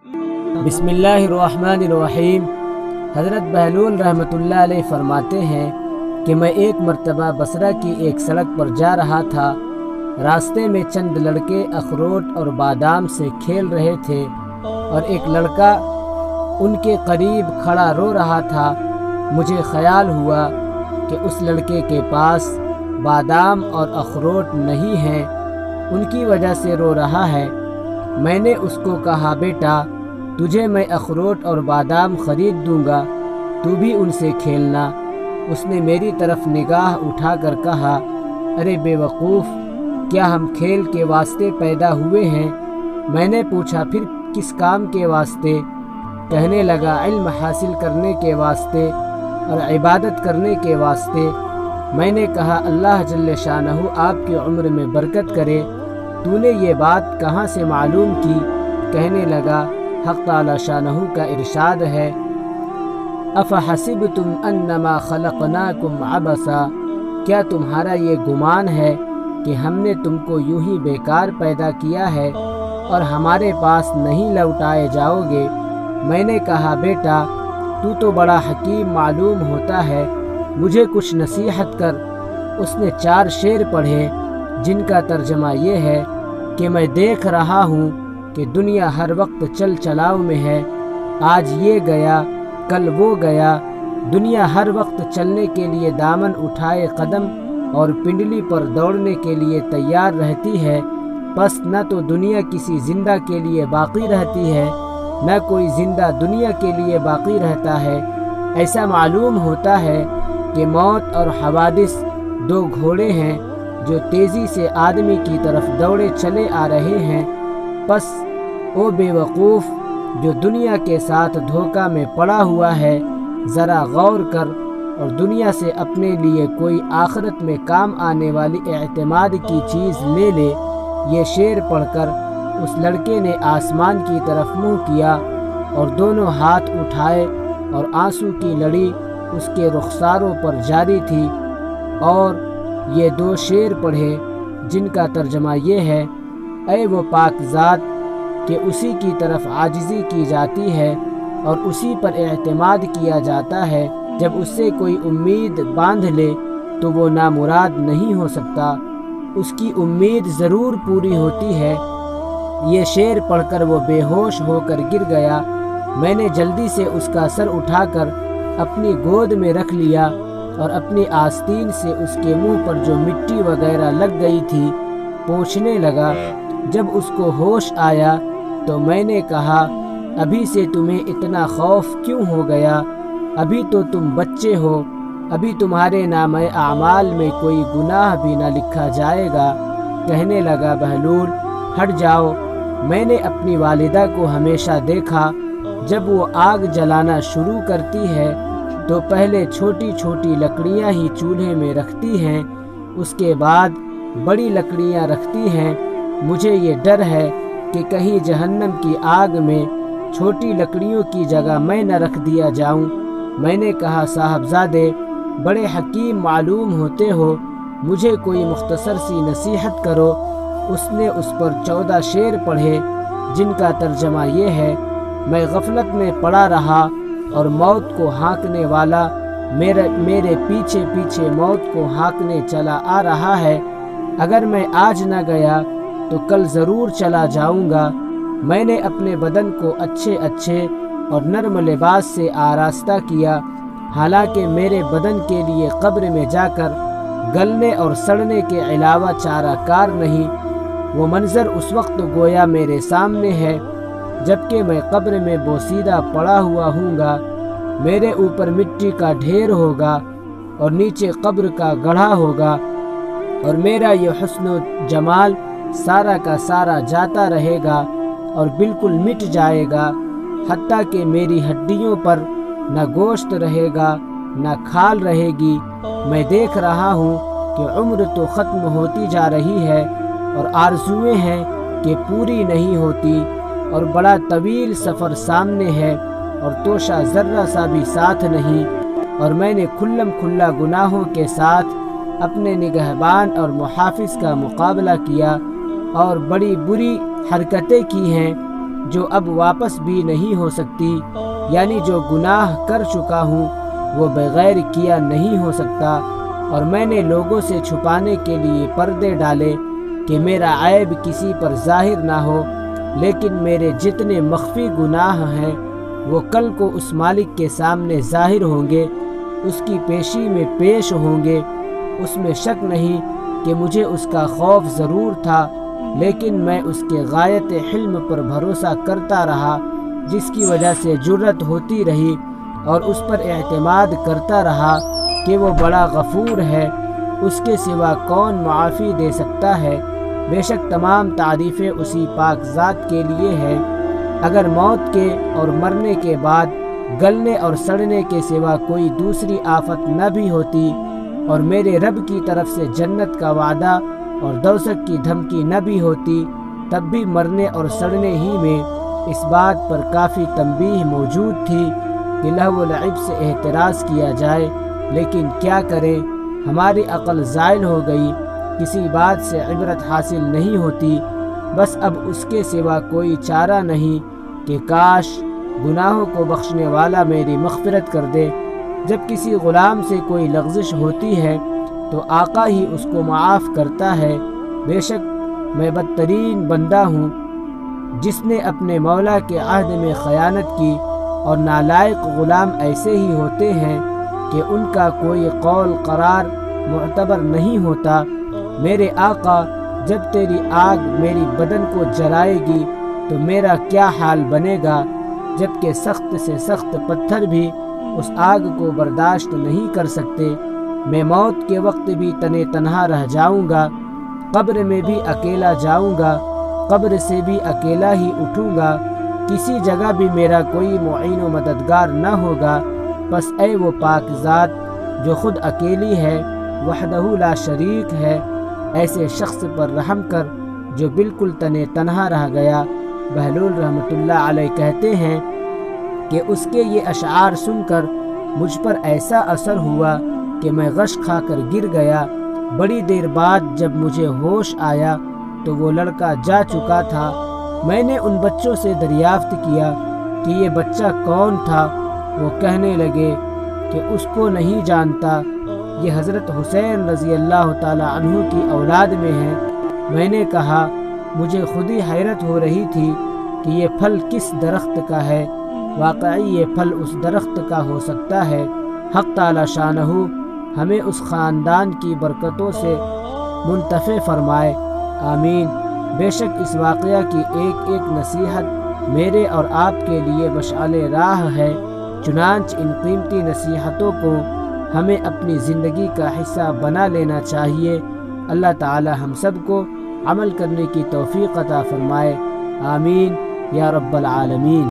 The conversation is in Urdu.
بسم اللہ الرحمن الرحیم۔ حضرت بہلول رحمۃ اللہ علیہ فرماتے ہیں کہ میں ایک مرتبہ بصرہ کی ایک سڑک پر جا رہا تھا۔ راستے میں چند لڑکے اخروٹ اور بادام سے کھیل رہے تھے اور ایک لڑکا ان کے قریب کھڑا رو رہا تھا۔ مجھے خیال ہوا کہ اس لڑکے کے پاس بادام اور اخروٹ نہیں ہیں، ان کی وجہ سے رو رہا ہے۔ میں نے اس کو کہا، بیٹا تجھے میں اخروٹ اور بادام خرید دوں گا، تو بھی ان سے کھیلنا۔ اس نے میری طرف نگاہ اٹھا کر کہا، ارے بے وقوف، کیا ہم کھیل کے واسطے پیدا ہوئے ہیں؟ میں نے پوچھا، پھر کس کام کے واسطے؟ کہنے لگا، علم حاصل کرنے کے واسطے اور عبادت کرنے کے واسطے۔ میں نے کہا، اللہ جل شانہ آپ کی عمر میں برکت کرے، تو نے یہ بات کہاں سے معلوم کی؟ کہنے لگا، حق تعالی شانہ کا ارشاد ہے، افحسبتم انما خلقناکم عبثا، کیا تمہارا یہ گمان ہے کہ ہم نے تم کو یوں ہی بیکار پیدا کیا ہے اور ہمارے پاس نہیں لوٹائے جاؤ گے؟ میں نے کہا، بیٹا تو بڑا حکیم معلوم ہوتا ہے، مجھے کچھ نصیحت کر۔ اس نے 4 شعر پڑھے جن کا ترجمہ یہ ہے کہ میں دیکھ رہا ہوں کہ دنیا ہر وقت چل چلاؤ میں ہے، آج یہ گیا کل وہ گیا۔ دنیا ہر وقت چلنے کے لیے دامن اٹھائے قدم اور پنڈلی پر دوڑنے کے لیے تیار رہتی ہے، پس نہ تو دنیا کسی زندہ کے لیے باقی رہتی ہے، نہ کوئی زندہ دنیا کے لیے باقی رہتا ہے۔ ایسا معلوم ہوتا ہے کہ موت اور حوادث 2 گھوڑے ہیں جو تیزی سے آدمی کی طرف دوڑے چلے آ رہے ہیں۔ پس او بے وقوف جو دنیا کے ساتھ دھوکہ میں پڑا ہوا ہے، ذرا غور کر اور دنیا سے اپنے لیے کوئی آخرت میں کام آنے والی اعتماد کی چیز لے لے۔ یہ شعر پڑھ کر اس لڑکے نے آسمان کی طرف منہ کیا اور دونوں ہاتھ اٹھائے اور آنسو کی لڑی اس کے رخساروں پر جاری تھی، اور یہ 2 شعر پڑھے جن کا ترجمہ یہ ہے، اے وہ پاک ذات کہ اسی کی طرف عاجزی کی جاتی ہے اور اسی پر اعتماد کیا جاتا ہے، جب اس سے کوئی امید باندھ لے تو وہ نامراد نہیں ہو سکتا، اس کی امید ضرور پوری ہوتی ہے۔ یہ شعر پڑھ کر وہ بے ہوش ہو کر گر گیا۔ میں نے جلدی سے اس کا سر اٹھا کر اپنی گود میں رکھ لیا اور اپنی آستین سے اس کے منہ پر جو مٹی وغیرہ لگ گئی تھی پوچھنے لگا۔ جب اس کو ہوش آیا تو میں نے کہا، ابھی سے تمہیں اتنا خوف کیوں ہو گیا؟ ابھی تو تم بچے ہو، ابھی تمہارے نامہ اعمال میں کوئی گناہ بھی نہ لکھا جائے گا۔ کہنے لگا، بہلول ہٹ جاؤ، میں نے اپنی والدہ کو ہمیشہ دیکھا، جب وہ آگ جلانا شروع کرتی ہے تو پہلے چھوٹی چھوٹی لکڑیاں ہی چولہے میں رکھتی ہیں، اس کے بعد بڑی لکڑیاں رکھتی ہیں۔ مجھے یہ ڈر ہے کہ کہیں جہنم کی آگ میں چھوٹی لکڑیوں کی جگہ میں نہ رکھ دیا جاؤں۔ میں نے کہا، صاحبزادے بڑے حکیم معلوم ہوتے ہو، مجھے کوئی مختصر سی نصیحت کرو۔ اس نے اس پر 14 شعر پڑھے جن کا ترجمہ یہ ہے، میں غفلت میں پڑا رہا اور موت کو ہانکنے والا میرے پیچھے پیچھے موت کو ہانکنے چلا آ رہا ہے۔ اگر میں آج نہ گیا تو کل ضرور چلا جاؤں گا۔ میں نے اپنے بدن کو اچھے اچھے اور نرم لباس سے آراستہ کیا، حالانکہ میرے بدن کے لیے قبر میں جا کر گلنے اور سڑنے کے علاوہ چارہ کار نہیں۔ وہ منظر اس وقت گویا میرے سامنے ہے جبکہ میں قبر میں بوسیدہ پڑا ہوا ہوں گا، میرے اوپر مٹی کا ڈھیر ہوگا اور نیچے قبر کا گڑھا ہوگا، اور میرا یہ حسن و جمال سارا کا سارا جاتا رہے گا اور بالکل مٹ جائے گا، حتیٰ کہ میری ہڈیوں پر نہ گوشت رہے گا نہ کھال رہے گی۔ میں دیکھ رہا ہوں کہ عمر تو ختم ہوتی جا رہی ہے اور آرزوئیں ہیں کہ پوری نہیں ہوتی، اور بڑا طویل سفر سامنے ہے اور توشہ ذرہ سا بھی ساتھ نہیں، اور میں نے کھلم کھلا گناہوں کے ساتھ اپنے نگہبان اور محافظ کا مقابلہ کیا اور بڑی بری حرکتیں کی ہیں۔ جو اب واپس بھی نہیں ہو سکتی، یعنی جو گناہ کر چکا ہوں وہ بغیر کیا نہیں ہو سکتا، اور میں نے لوگوں سے چھپانے کے لیے پردے ڈالے کہ میرا عیب کسی پر ظاہر نہ ہو، لیکن میرے جتنے مخفی گناہ ہیں وہ کل کو اس مالک کے سامنے ظاہر ہوں گے، اس کی پیشی میں پیش ہوں گے۔ اس میں شک نہیں کہ مجھے اس کا خوف ضرور تھا، لیکن میں اس کے غایت حلم پر بھروسہ کرتا رہا، جس کی وجہ سے جرأت ہوتی رہی، اور اس پر اعتماد کرتا رہا کہ وہ بڑا غفور ہے، اس کے سوا کون معافی دے سکتا ہے۔ بے شک تمام تعریفیں اسی پاک ذات کے لیے ہے۔ اگر موت کے اور مرنے کے بعد گلنے اور سڑنے کے سوا کوئی دوسری آفت نہ بھی ہوتی، اور میرے رب کی طرف سے جنت کا وعدہ اور دوزخ کی دھمکی نہ بھی ہوتی، تب بھی مرنے اور سڑنے ہی میں اس بات پر کافی تنبیہ موجود تھی کہ لہو و لعب سے احتراز کیا جائے، لیکن کیا کریں، ہماری عقل زائل ہو گئی، کسی بات سے عبرت حاصل نہیں ہوتی۔ بس اب اس کے سوا کوئی چارہ نہیں کہ کاش گناہوں کو بخشنے والا میری مغفرت کر دے۔ جب کسی غلام سے کوئی لغزش ہوتی ہے تو آقا ہی اس کو معاف کرتا ہے۔ بے شک میں بدترین بندہ ہوں، جس نے اپنے مولا کے عہد میں خیانت کی، اور نالائق غلام ایسے ہی ہوتے ہیں کہ ان کا کوئی قول قرار معتبر نہیں ہوتا۔ میرے آقا، جب تیری آگ میری بدن کو جلائے گی تو میرا کیا حال بنے گا، جبکہ سخت سے سخت پتھر بھی اس آگ کو برداشت نہیں کر سکتے۔ میں موت کے وقت بھی تنے تنہا رہ جاؤں گا، قبر میں بھی اکیلا جاؤں گا، قبر سے بھی اکیلا ہی اٹھوں گا، کسی جگہ بھی میرا کوئی معین و مددگار نہ ہوگا۔ بس اے وہ پاک ذات جو خود اکیلی ہے، وحدہ لا شریک ہے، ایسے شخص پر رحم کر جو بالکل تنے تنہا رہ گیا۔ بہلول رحمۃ اللہ علیہ کہتے ہیں کہ اس کے یہ اشعار سن کر مجھ پر ایسا اثر ہوا کہ میں غش کھا کر گر گیا۔ بڑی دیر بعد جب مجھے ہوش آیا تو وہ لڑکا جا چکا تھا۔ میں نے ان بچوں سے دریافت کیا کہ یہ بچہ کون تھا؟ وہ کہنے لگے کہ اس کو نہیں جانتا، یہ حضرت حسین رضی اللہ تعالی عنہ کی اولاد میں ہے۔ میں نے کہا مجھے خود ہی حیرت ہو رہی تھی کہ یہ پھل کس درخت کا ہے، واقعی یہ پھل اس درخت کا ہو سکتا ہے۔ حق تعالی شانہ ہمیں اس خاندان کی برکتوں سے منتفع فرمائے، آمین۔ بے شک اس واقعہ کی ایک ایک نصیحت میرے اور آپ کے لیے مشعل راہ ہے، چنانچہ ان قیمتی نصیحتوں کو ہمیں اپنی زندگی کا حصہ بنا لینا چاہیے۔ اللہ تعالی ہم سب کو عمل کرنے کی توفیق عطا فرمائے، آمین یا رب العالمین۔